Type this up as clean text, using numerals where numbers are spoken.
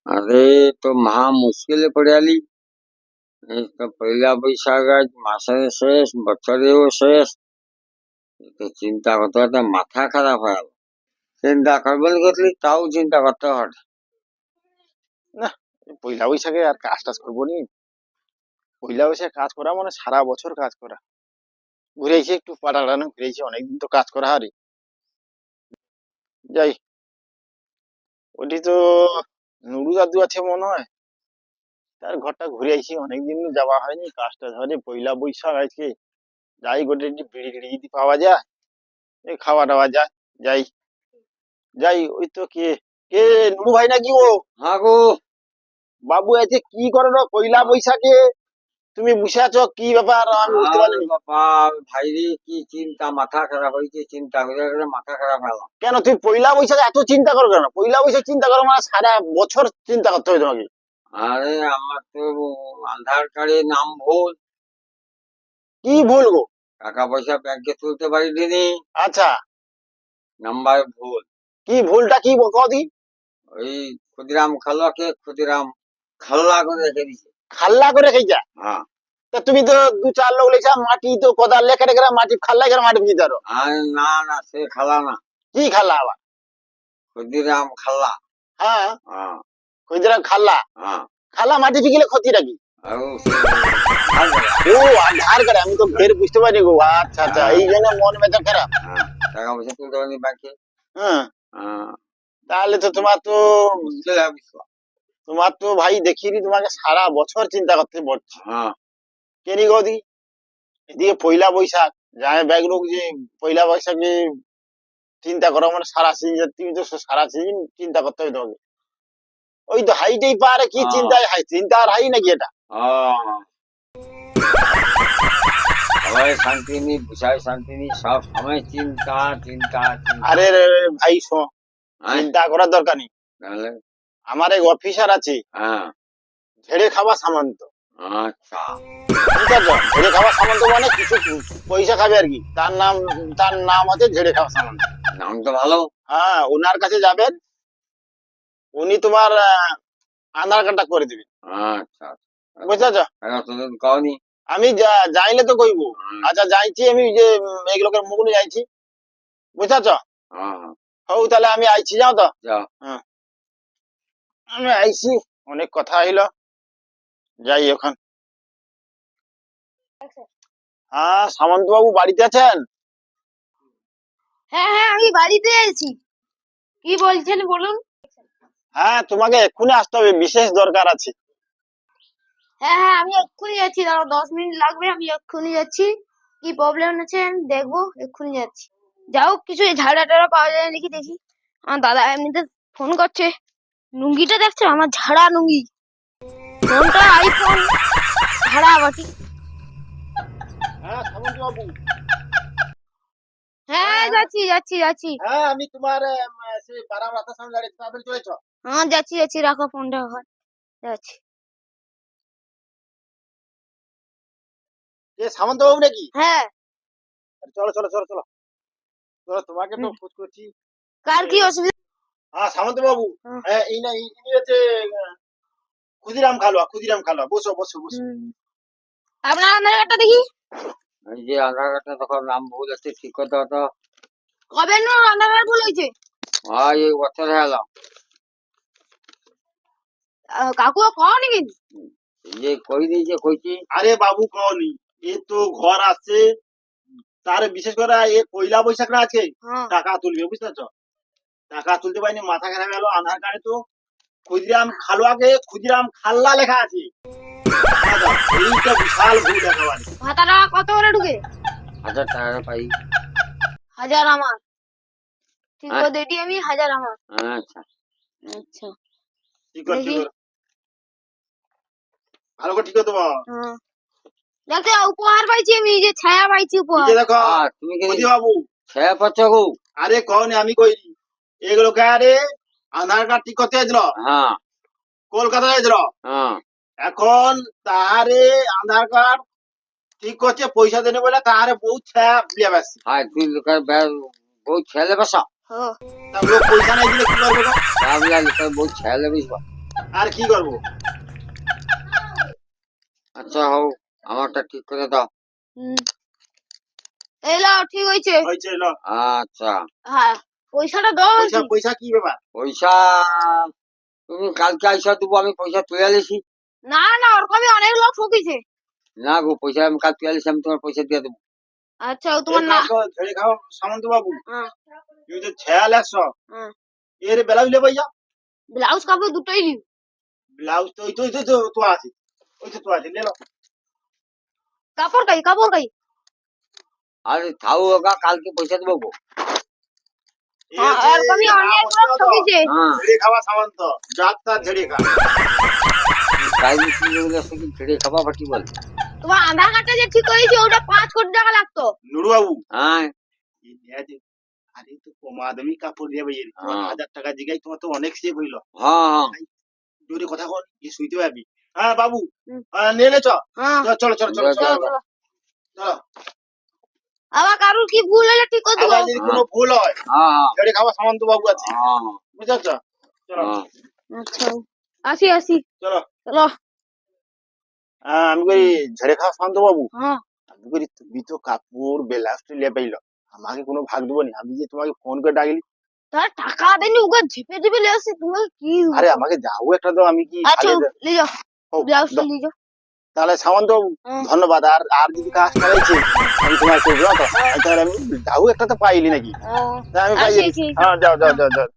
अरे तो महा मुश्किल पड़ाली तो पहिला बैसाख आज मासाने शेष बछरेও শেষ তো চিন্তা করতে করতে মাথা খারাপ হয়ে গেল চিন্তা করবেন করলি তাও চিন্তা করতে হয় না, পয়লা বৈশাখে আর কাজ টাজ করবো নি। পয়লা বৈশাখে কাজ করা মানে সারা বছর কাজ করা। ঘুরেছি একটু পাটাটানো ঘুরেছি, অনেকদিন তো কাজ করা হারি। যাই, ওটি তো নুরু দাদু আছে মনে হয়, তার ঘরটা ঘুরে আইছি, অনেকদিন যাওয়া হয়নি। কাজটা ধরে পয়লা বৈশাখ আজকে যাই, গোটে একটি বিড়ি টিড়ি যদি পাওয়া যায়, এই খাওয়া দাওয়া যায়। যাই যাই, ওই তো কে কে নুরু ভাই নাকি ও? হ্যাঁ গো বাবু আছে কি করো পয়লা বৈশাখে? তুমি বসে আছো, কি ব্যাপার আমি বুঝতে আর পারিনি। বাবা ভাই রে কি চিন্তা মাথা খারাপ হয়েছে চিন্তা করে করে মাথা খারাপ হয়ে গেল কেন তুমি পয়লা বৈশাখে এত চিন্তা করো কেন? পয়লা বৈশাখ চিন্তা করো মানে সারা বছর চিন্তা করতে হবে তোমাকে। আরে আমার তো আধার কার্ডে নাম ভুল কি ভুল গো? টাকা পয়সা ব্যাংকে তুলতে পারিনি আচ্ছা, নাম্বার ভুল কি ভুলটা কি কদি? ওই ক্ষুদিরাম খালোয়াকে ক্ষুদিরাম খাল্লা করে রেখে দিছে খাল্লা করে খেয়েছা? হ্যাঁ তা তুমি তো দু চার লোক লেখা মাটি তো কোদাল লেখা রেখে মাটি খাল্লা করে মাটি বুঝতে পারো। আর না না সে খালা না কি খাল্লা আবার? ক্ষুদিরাম খাল্লা হ্যাঁ, হ্যাঁ কইদিরা খাল্লা। হ্যাঁ খাল্লা মাটি ফিকিলে ক্ষতিটা কি? আর আর ও আধার করে, আমি তো ফের বুঝতে পারিনি গো। আচ্ছা আচ্ছা, এই জন্য মন মেজাজ খারাপ। হ্যাঁ টাকা পয়সা তুলতে পারিনি ব্যাংকে হ্যাঁ, হ্যাঁ তাহলে তো মুশকিল है इसका তোমার তো ভাই দেখিনি, তোমাকে সারা বছর চিন্তা করতে পড়ছে। हाँ কেনি গদি, এদিকে পয়লা বৈশাখ যায় ব্যাগ লোক যে পয়লা বৈশাখে চিন্তা করো মানে সারা সিজন, তুমি তো সারা সিজন চিন্তা করতে হবে তোমাকে। ওই তো হাইটেই পারে কি हाँ চিন্তায় হাই, চিন্তা আর হাই নাকি এটা? हाँ हवाए शांति नहीं बुझाए शांति नहीं सब समय चिंता चिंता चिंता আরে রে রে ভাই हाँ চিন্তা করার দরকার নেই। তাহলে আমার এক অফিসার আছে, হ্যাঁ ঝেড়ে খাওয়া সামন্ত। আচ্ছা ঠিক আছে, ঝেড়ে খাওয়া সামন্ত মানে কিছু পয়সা খাবে আর কি। তার নাম আছে ঝেড়ে খাওয়া সামন্ত। নাম তো ভালো হ্যাঁ, ওনার কাছে যাবেন, উনি তোমার আধার কার্ডটা করে দিবেন। আচ্ছা বুঝতে পারছো? তোদের কওনি আমি যাইলে তো কইবো। আচ্ছা যাইছি আমি, যে এগুলোকের মুখ নিয়ে যাইছি। বুঝতে পারছো? হ্যাঁ হ্যাঁ হউ তাহলে আমি আইছি, যাও তো। যাও হ্যাঁ, আমি আইছি, অনেক কথা হইলো, যাই এখন। হ্যাঁ, সামন্ত বাবু বাড়িতে আছেন? হ্যাঁ হ্যাঁ, আমি বাড়িতে আছি। কি বলছেন বলুন। হ্যাঁ, তোমাকে এক্ষুনি আসতে হবে, বিশেষ দরকার আছে। হ্যাঁ হ্যাঁ, আমি এক্ষুনি যাচ্ছি, দাঁড়াও 10 মিনিট লাগবে, আমি এক্ষুনি যাচ্ছি। কি প্রবলেম আছে আমি দেখবো, এক্ষুনি যাচ্ছি। যাও, কিছু ঝাড়া টাড়া পাওয়া যায় নাকি দেখি। আমার দাদা এমনিতে ফোন করছে। লুঙ্গিটা দেখছো, আমার ঝাড়া লুঙ্গি। ফোনটা আইফোন, ঝাড়া বাটি। হ্যাঁ সামন্ত বাবু। হ্যাঁ যাচ্ছি যাচ্ছি যাচ্ছি। হ্যাঁ, আমি তোমার সেই বারাম রাস্তার সামনে দাঁড়িয়ে, তাড়াতাড়ি চলেছ। হ্যাঁ যাচ্ছি যাচ্ছি, রাখো ফোনটা এখন, যাচ্ছি। এ সামন্ত বাবু নাকি? হ্যাঁ, চলো চলো চলো চলো চলো, তোমাকে তো খোঁজ করছি। কার কি অসুবিধা? হ্যাঁ সামন্ত বাবু, হুম। হ্যাঁ এই না ইনি হচ্ছে ক্ষুদিরাম খালোয়া, ক্ষুদিরাম খালোয়া। বসো বসো বসো। আপনার আধার কার্ডটা দেখি। এই যে আধার কার্ডটা তখন নাম ভুল আছে ঠিক করতে হতো কবে না আধার কার্ড ভুল হয়েছে? এই বছর হয়ে গেল কাকু কওনি কিন্তু। এই যে কই দিয়েছে কইছি আরে বাবু কওনি, এ তো ঘর আছে, তার বিশেষ করে এ পয়লা বৈশাখটা আছে, হ্যাঁ টাকা তুলবে, বুঝতে পারছো? টাকা তুলতে পারিনি, মাথা খারাপ গেল। আধার কার্ডে তো ক্ষুদিরাম খালোয়াকে ক্ষুদিরাম খাল্লা লেখা আছে। এইটা বিশাল ভুল একেবারে। ভাতাটা কত করে ঢুকে? 1000 টাকা পাই 1000 আমার। ঠিক হ্যাঁ। করে দিই আমি, 1000 আমার। আচ্ছা আচ্ছা ঠিক আছে, দেখি। ভালো করে ঠিক আছে তোমার। হ্যাঁ, দেখো উপহার পাইছি আমি, এই যে ছায়া পাইছি উপহার। এই যে দেখো তুমি কি ক্ষুদি বাবু। ছেড়ে পাচ্ছ গো আরে কওনি, আমি কইনি এগুলোকে। আরে আধার কার্ড ঠিক করতে এসেছিল, হ্যাঁ কলকাতায় এসেছিল। হ্যাঁ এখন তাহারে আধার কার্ড ঠিক করছে, পয়সা দেনে বলে তাহারে বউ ছায়া বিয়ে বেশি। হাই তুই লোকের বউ ছেলে বসা হ্যাঁ, তা লোক পয়সা নাই দিলে কি করবে গো? তাহলে লোকের বউ ছেলে বসবা আর কি করবো? আচ্ছা হোক, আমারটা ঠিক করে দাও। হুম। এই লাও, ঠিক হয়েছে। হয়েছে লো। আচ্ছা, হ্যাঁ, পয়সাটা দাও পয়সা আরকি। পয়সা কি ব্যাপার? পয়সা তুমি কালকে আইসা দেবো, আমি পয়সা তুলে আলিছি। না না, ওরকমই অনেক লোক ঠকিছে। না গো, পয়সা আমি কাল তুলে আলিছি, আমি তোমার পয়সা দিয়ে দেবো। আচ্ছা, ও তোমার এই না। তো ঝেড়ে খাও সামন্ত বাবু, হ্যাঁ, তুমি তো ছেয়াল একশো হ্যাঁ। এর বেলা উইলে ভাইয়া। ব্লাউজ কাপড় দুটোই দিও। ব্লাউজ তো ওই তো আছে, ওই তো আছে লে লো। কাপড় কাই, কাপড় কাই। আরে থাও হোগা, কালকে পয়সা দেবো গো। হ্যাঁ, এরকমই অনেক লোক ঠকিছে। হ্যাঁ, ঝেড়ে খাওয়া সামন্ত, যাত্রা ঝেড়ে খা। তাই মিছিল যেগুলো আছে কি ছেড়ে খাবা ফাটি বলে। তোমার আধার কার্ডটা যে ঠিক হয়েছে, ওটা 5 কোটি টাকা লাগতো। নুরু বাবু, হ্যাঁ, এই নেয়া যে, আরে তো কমা দামি কাপড় দিয়ে ভাইয়ের, তোমার হ্যাঁ। 1000 টাকা জিগাই তোমার তো অনেক সেভ হইলো। হ্যাঁ, জোরে কথা কর, কি শুইতে পারবি। হ্যাঁ বাবু, হুম। নিয়ে নে চ। হ্যাঁ, চলো চলো চলো চলো, চলো চলো চলো। চলো। আবার কারুর কি ভুল হলে ঠিক করে আবার দেবো। যদি কোনো ভুল হয়, হ্যাঁ, ঝেড়ে খাওয়া সামন্ত বাবু আছে, হ্যাঁ, বুঝতে পারছো? চলো হ্যাঁ। আচ্ছা, আসি আসি। চলো। চলো। আমি কই ঝেড়ে খাওয়া শান্ত বাবু, হ্যাঁ, আমি কই তুমি তো কাপড় ব্লাউজ লিয়ে পাইলো, আমাকে কোনো ভাগ দেবো নি? আমি যে তোমাকে ফোন করে ডাকলি, তার টাকা দেনি, ওকে ঝেপে ঝেপে লে আসি। তুমি কি আরে আমাকে যাও একটা দাও, আমি কি আচ্ছা, আগে লে যাও, ও, ব্লাউজটা দাও। নিয়ে যাও। তাহলে সামন্ত বাবু হ্যাঁ। ধন্যবাদ। আর আর যদি কাজ করাইছে আমি তোমার করবো না তো, তাহলে আমি যাও একটা তো পাইলি নাকি? ও, তা আমি আসি পাইনি। আসি। হ্যাঁ যাও যাও যাও যাও।